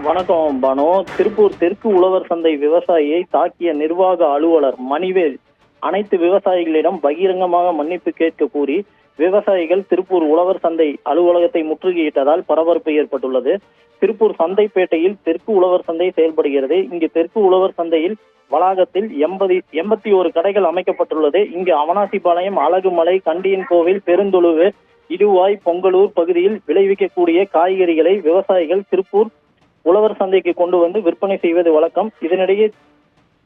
வணக்கம் பானு. திருப்பூர் தெற்கு உழவர் சந்தை விவசாயியை தாக்கிய நிர்வாக அலுவலர் மணிவேல் அனைத்து விவசாயிகளிடம் பகிரங்கமாக மன்னிப்பு கேட்க கூறி விவசாயிகள் திருப்பூர் உழவர் சந்தை அலுவலகத்தை முற்றுகையிட்டதால் பரபரப்பு ஏற்பட்டுள்ளது. திருப்பூர் சந்தைப்பேட்டையில் தெற்கு உழவர் சந்தை செயல்படுகிறது. இங்கு தெற்கு உழவர் சந்தையில் வளாகத்தில் 81 கடைகள் அமைக்கப்பட்டுள்ளது. இங்கு அவனாசிபாளையம், அழகுமலை, கண்டியன் கோவில், பெருந்தொழுவு, இடுவாய், பொங்கலூர் பகுதியில் விளைவிக்கக்கூடிய காய்கறிகளை விவசாயிகள் திருப்பூர் உழவர் சந்தைக்கு கொண்டு வந்து விற்பனை செய்வது வழக்கம். இதனிடையே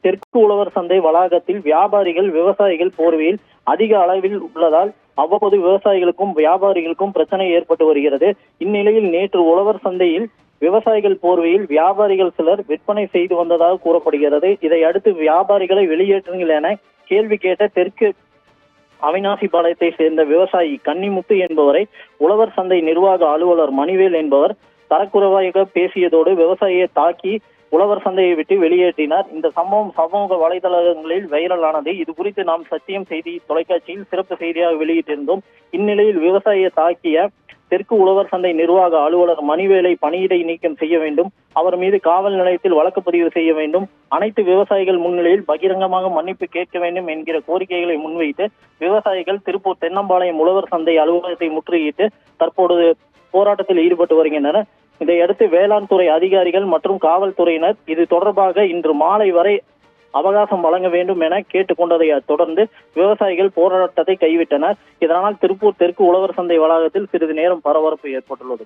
தெற்கு உழவர் சந்தை வளாகத்தில் வியாபாரிகள் விவசாயிகள் போர்வையில் அதிக அளவில் உள்ளதால் அவ்வப்போது விவசாயிகளுக்கும் வியாபாரிகளுக்கும் பிரச்சனை ஏற்பட்டு வருகிறது. இந்நிலையில் நேற்று உழவர் சந்தையில் விவசாயிகள் போர்வையில் வியாபாரிகள் சிலர் விற்பனை செய்து வந்ததாக கூறப்படுகிறது. இதை அடுத்து வியாபாரிகளை வெளியேற்றுங்கள் என கேள்வி கேட்ட தெற்கு அவினாசிபாளையத்தை சேர்ந்த விவசாயி கன்னிமுத்து என்பவரை உழவர் சந்தை நிர்வாக அலுவலர் மணிவேல் என்பவர் தரக்குறைவாக பேசியதோடு விவசாயியை தாக்கி உழவர் சந்தையை விட்டு வெளியேற்றினார். இந்த சம்பவம் சமூக வலைதளங்களில் வைரலானது. இது குறித்து நாம் சத்தியம் செய்தி தொலைக்காட்சியில் சிறப்பு செய்தியாக வெளியிட்டிருந்தோம். இந்நிலையில் விவசாயியை தாக்கிய தெற்கு உழவர் சந்தை நிர்வாக அலுவலர் மணிவேலை பணியிடை நீக்கம் செய்ய வேண்டும், அவர் மீது காவல் நிலையத்தில் வழக்கு பதிவு செய்ய வேண்டும், அனைத்து விவசாயிகள் முன்னிலையில் பகிரங்கமாக மன்னிப்பு கேட்க வேண்டும் என்கிற கோரிக்கைகளை முன்வைத்து விவசாயிகள் திருப்பூர் தென்னம்பாளையம் உழவர் சந்தை அலுவலகத்தை முற்றுகையிட்டு தற்போது போராட்டத்தில் ஈடுபட்டு வருகின்றனர். இதையடுத்து வேளாண் துறை அதிகாரிகள் மற்றும் காவல்துறையினர் இது தொடர்பாக இன்று மாலை வரை அவகாசம் வழங்க வேண்டும் என கேட்டுக்கொண்டதை தொடர்ந்து விவசாயிகள் போராட்டத்தை கைவிட்டனர். இதனால் திருப்பூர் தெற்கு உழவர் சந்தை வளாகத்தில் சிறிது நேரம் பரபரப்பு ஏற்பட்டுள்ளது.